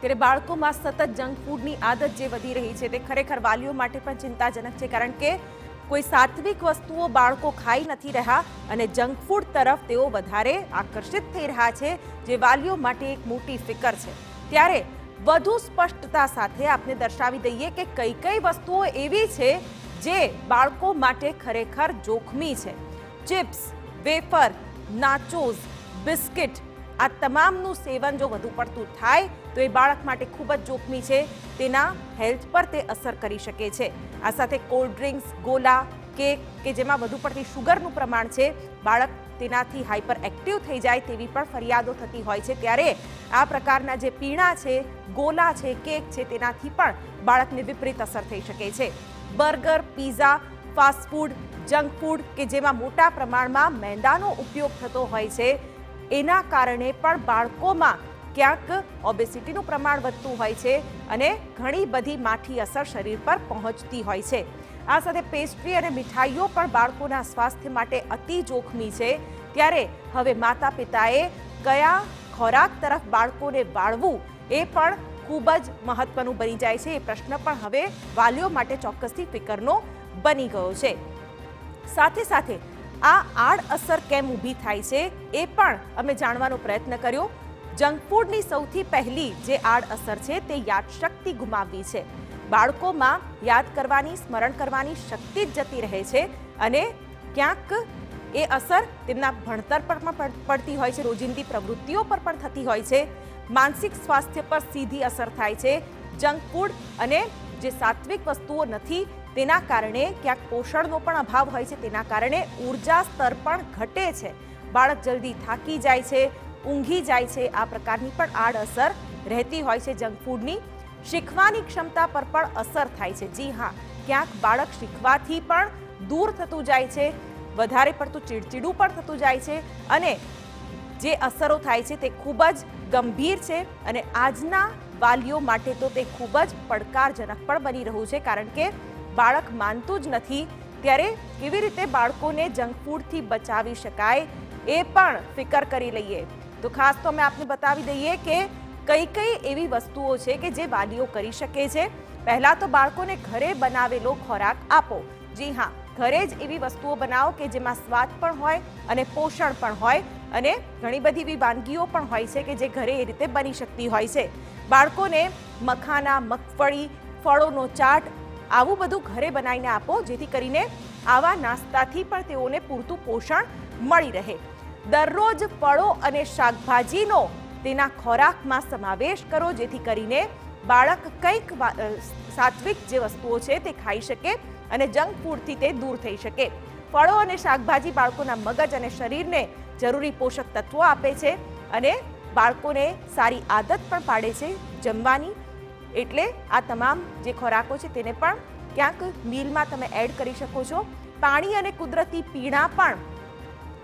ત્યારે બાળકોમાં સતત જંક ફૂડની આદત જે વધી રહી છે તે ખરેખર વાલીઓ માટે પણ ચિંતાજનક છે, કારણ કે કોઈ સાત્વિક વસ્તુઓ બાળકો ખાઈ નથી રહ્યા અને જંક ફૂડ તરફ તેઓ વધારે આકર્ષિત થઈ રહ્યા છે, જે વાલીઓ માટે એક મોટી ફિકર છે। ત્યારે વધુ સ્પષ્ટતા સાથે આપને દર્શાવી દઈએ કે કઈ કઈ વસ્તુઓ એવી છે જે બાળકો માટે ખરેખર જોખમી છે। ચિપ્સ, વેફર, નાચોસ, બિસ્કિટ આ તમામનું સેવન જો વધુ પડતું થાય તો એ બાળક માટે ખૂબ જ જોખમી છે, તેના હેલ્થ પર તે અસર કરી શકે છે। આ સાથે કોલ્ડ ડ્રિંક્સ, ગોલા, કેક કે જેમાં વધુ પડતી શુગરનું પ્રમાણ છે, બાળક તેનાથી હાઇપર એક્ટિવ થઈ જાય તેવી પણ ફરિયાદો થતી હોય છે। ત્યારે આ પ્રકારના જે પીણા છે, ગોલા છે, કેક છે, તેનાથી પણ બાળકને વિપરીત અસર થઈ શકે છે। Burger, pizza, fast food, junk food કે જેમાં મોટા પ્રમાણમાં મેંદાનો ઉપયોગ થતો હોય છે, એના કારણે પણ બાળકોમાં ક્યાંક ઓબેસિટીનું પ્રમાણ વધતું હોય છે અને ઘણી બધી માઠી અસર શરીર પર પહોંચતી હોય છે। આ સાથે પેસ્ટ્રી અને મીઠાઈઓ પણ બાળકોના સ્વાસ્થ્ય માટે અતિ જોખમી છે। ત્યારે હવે માતા પિતાએ કયા ખોરાક તરફ બાળકોને વાળવું એ પણ ખૂબ જ મહત્વનું બની જાય છે। એ પ્રશ્ન પણ હવે વાલીઓ માટે ચોક્કસથી ફિકરનો બની ગયો છે। સાથે સાથે આ આડઅસર કેમ ઊભી થાય છે એ પણ અમે જાણવાનો પ્રયત્ન કર્યો। જંક ફૂડની સૌથી પહેલી જે આડઅસર છે તે યાદશક્તિ ગુમાવવી છે। બાળકોમાં યાદ કરવાની, સ્મરણ કરવાની શક્તિ જ જતી રહે છે અને ક્યાંક એ અસર તેમના ભણતર પર પણ પડતી હોય છે, રોજિંદી પ્રવૃત્તિઓ પર પણ થતી હોય છે, માનસિક સ્વાસ્થ્ય પર સીધી અસર થાય છે। જંક ફૂડ અને જે સાત્વિક વસ્તુઓ નથી તેના કારણે ક્યાંક પોષણનો પણ અભાવ હોય છે, તેના કારણે ઉર્જા સ્તર પણ ઘટે છે, બાળક જલ્દી થાકી જાય છે, ઊંઘી જાય છે। આ પ્રકારની પણ આડઅસર રહેતી હોય છે જંક ફૂડની। શીખવાની ક્ષમતા પર પણ અસર થાય છે। જી હા, ક્યાંક બાળક શીખવાથી પણ દૂર થતું જાય છે, વધારે પડતું ચીડચીડું પણ થતું જાય છે અને જે અસરો થાય છે તે ખૂબ જ ગંભીર છે અને આજના વાલીઓ માટે તો તે ખૂબ જ પડકારજનક પણ બની રહ્યું છે, કારણ કે બાળક માનતું જ નથી। ત્યારે કેવી રીતે બાળકોને જંક ફૂડથી બચાવી શકાય એ પણ ફિકર કરી લઈએ તો ખાસ તો અમે આપને બતાવી દઈએ કે કઈ કઈ એવી વસ્તુઓ છે કે જે વાલીઓ કરી શકે છે। પહેલાં તો બાળકોને ઘરે બનાવેલો ખોરાક આપો। જી હા, ઘરે જ એવી વસ્તુઓ બનાવો કે જેમાં સ્વાદ પણ હોય અને પોષણ પણ હોય અને ઘણી બધી એવી વાનગીઓ પણ હોય છે કે જે ઘરે એ રીતે બની શકતી હોય છે। બાળકોને મખાના, મગફળી, ફળોનો ચાટ આવું બધું ઘરે બનાવીને આપો, જેથી કરીને આવા નાસ્તાથી પણ તેઓને પૂરતું પોષણ મળી રહે। દરરોજ ફળો અને શાકભાજીનો તેના ખોરાકમાં સમાવેશ કરો, જેથી કરીને બાળક કંઈક સાત્વિક જે વસ્તુઓ છે તે ખાઈ શકે અને જંક ફૂડથી તે દૂર થઈ શકે। ફળો અને શાકભાજી બાળકોના મગજ અને શરીરને જરૂરી પોષક તત્વો આપે છે અને બાળકોને સારી આદત પણ પાડે છે જમવાની। એટલે આ તમામ જે ખોરાકો છે તેને પણ ક્યાંક મીલમાં તમે એડ કરી શકો છો। પાણી અને કુદરતી પીણા પણ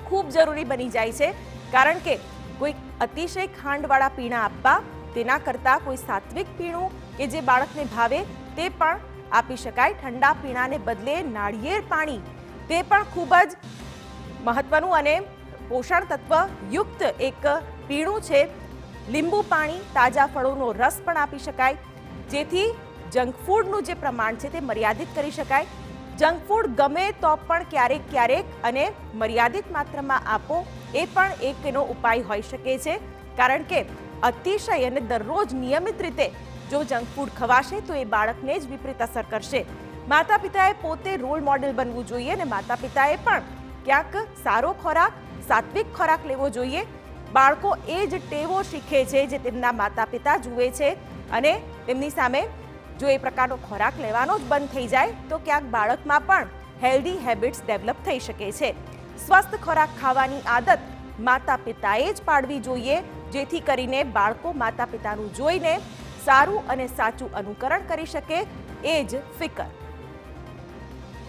ખૂબ જરૂરી બની જાય છે, કારણ કે કોઈ અતિશય ખાંડવાળા પીણા આપવા તેના કરતાં કોઈ સાત્વિક પીણું કે જે બાળકને ભાવે તે પણ આપી શકાય। ઠંડા પીણાને બદલે નાળિયેર પાણી તે પણ ખૂબ જ મહત્વનું અને પોષણ તત્વ યુક્ત એક પીણું છે। લીંબુ પાણી, તાજા ફળોનો રસ પણ આપી શકાય, જેથી જંક ફૂડનું જે પ્રમાણ છે તે મર્યાદિત કરી શકાય। જંક ફૂડ ગમે તો પણ ક્યારેક ક્યારેક અને મર્યાદિત માત્રામાં આપો એ પણ એક એનો ઉપાય હોઈ શકે છે, કારણ કે અતિશય અને દરરોજ નિયમિત રીતે જો જંક ફૂડ ખવાશે તો એ બાળકને જ વિપરીત અસર કરશે। માતા પિતાએ પોતે રોલ મોડેલ બનવું જોઈએ અને માતા પિતાએ પણ ક્યાંક સારો ખોરાક, સાત્વિક ખોરાક લેવો જોઈએ। બાળકો એ જ ટેવો શીખે છે જે તેમના માતા પિતા જુએ છે અને તેમની સામે જો એ પ્રકારનો ખોરાક લેવાનો જ બંધ થઈ જાય તો ક્યાંક બાળકમાં પણ હેલ્ધી હેબિટ્સ ડેવલપ થઈ શકે છે। સ્વસ્થ ખોરાક ખાવાની આદત માતા પિતાએ જ પાડવી જોઈએ, જેથી કરીને બાળકો માતા પિતાનું જોઈને સારું અને સાચું અનુકરણ કરી શકે। એ જ ફિકર।